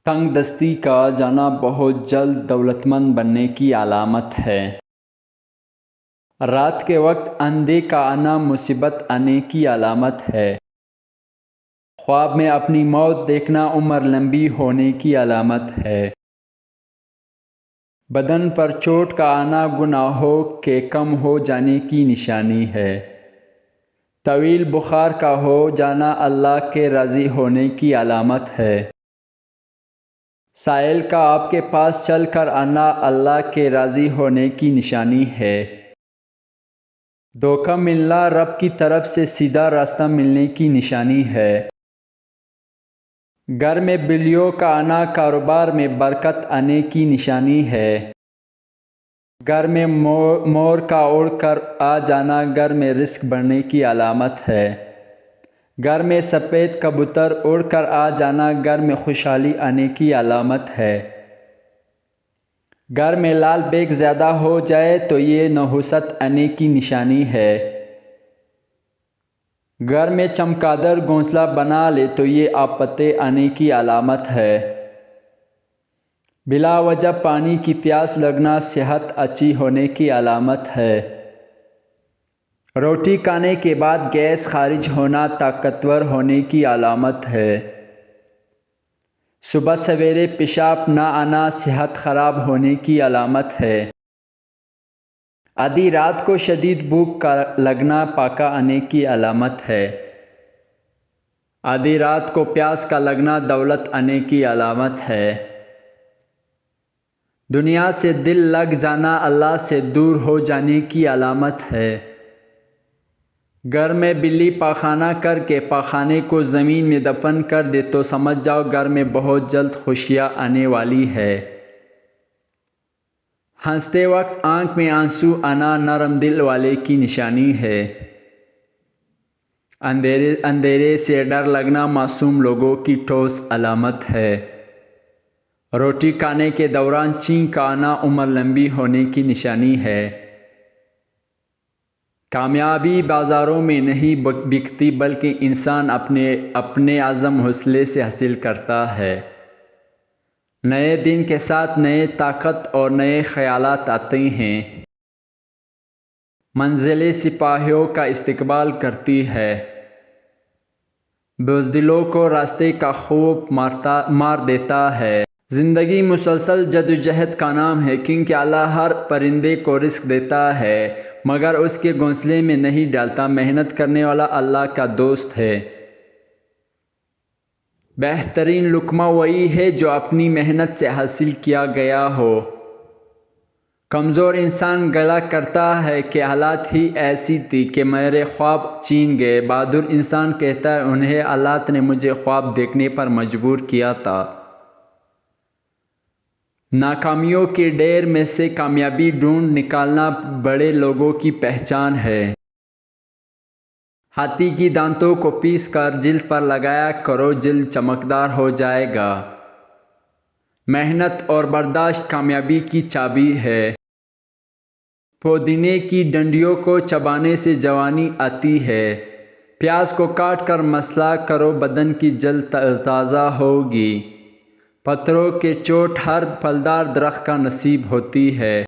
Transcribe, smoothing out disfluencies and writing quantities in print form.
تنگ دستی کا جانا بہت جلد دولت مند بننے کی علامت ہے۔ رات کے وقت اندھے کا آنا مصیبت آنے کی علامت ہے۔ خواب میں اپنی موت دیکھنا عمر لمبی ہونے کی علامت ہے۔ بدن پر چوٹ کا آنا گناہوں کے کم ہو جانے کی نشانی ہے۔ طویل بخار کا ہو جانا اللہ کے راضی ہونے کی علامت ہے۔ سائل کا آپ کے پاس چل کر آنا اللہ کے راضی ہونے کی نشانی ہے۔ دھوکہ ملنا رب کی طرف سے سیدھا راستہ ملنے کی نشانی ہے۔ گھر میں بلیوں کا آنا کاروبار میں برکت آنے کی نشانی ہے۔ گھر میں مور کا اڑ کر آ جانا گھر میں رزق بڑھنے کی علامت ہے۔ گھر میں سفید کبوتر اڑ کر آ جانا گھر میں خوشحالی آنے کی علامت ہے۔ گھر میں لال بیگ زیادہ ہو جائے تو یہ نحوست آنے کی نشانی ہے۔ گھر میں چمگادڑ گھونسلہ بنا لے تو یہ آفتیں آنے کی علامت ہے۔ بلا وجہ پانی کی پیاس لگنا صحت اچھی ہونے کی علامت ہے۔ روٹی کھانے کے بعد گیس خارج ہونا طاقتور ہونے کی علامت ہے۔ صبح سویرے پیشاب نہ آنا صحت خراب ہونے کی علامت ہے۔ آدھی رات کو شدید بھوک کا لگنا پاکا آنے کی علامت ہے۔ آدھی رات کو پیاس کا لگنا دولت آنے کی علامت ہے۔ دنیا سے دل لگ جانا اللہ سے دور ہو جانے کی علامت ہے۔ گھر میں بلی پاخانہ کر کے پاخانے کو زمین میں دفن کر دے تو سمجھ جاؤ گھر میں بہت جلد خوشیاں آنے والی ہے۔ ہنستے وقت آنکھ میں آنسو آنا نرم دل والے کی نشانی ہے۔ اندھیرے سے ڈر لگنا معصوم لوگوں کی ٹھوس علامت ہے۔ روٹی کھانے کے دوران چھینک کا آنا عمر لمبی ہونے کی نشانی ہے۔ کامیابی بازاروں میں نہیں بکتی بلکہ انسان اپنے عزم حوصلے سے حاصل کرتا ہے۔ نئے دن کے ساتھ نئے طاقت اور نئے خیالات آتے ہیں۔ منزلیں سپاہیوں کا استقبال کرتی ہے۔ بزدلوں کو راستے کا خوف مار دیتا ہے۔ زندگی مسلسل جدوجہد کا نام ہے کیونکہ اللہ ہر پرندے کو رزق دیتا ہے مگر اس کے گھونسلے میں نہیں ڈالتا۔ محنت کرنے والا اللہ کا دوست ہے۔ بہترین لقمہ وہی ہے جو اپنی محنت سے حاصل کیا گیا ہو۔ کمزور انسان گلہ کرتا ہے کہ حالات ہی ایسی تھی کہ میرے خواب چھین گئے۔ بہادر انسان کہتا ہے انہیں حالات نے مجھے خواب دیکھنے پر مجبور کیا تھا۔ ناکامیوں کے ڈھیر میں سے کامیابی ڈھونڈ نکالنا بڑے لوگوں کی پہچان ہے۔ ہاتھی کی دانتوں کو پیس کر جلد پر لگایا کرو، جلد چمکدار ہو جائے گا۔ محنت اور برداشت کامیابی کی چابی ہے۔ پودینے کی ڈنڈیوں کو چبانے سے جوانی آتی ہے۔ پیاز کو کاٹ کر مسح کرو، بدن کی جلد تازہ ہوگی۔ پتھروں کے چوٹ ہر پھلدار درخت کا نصیب ہوتی ہے۔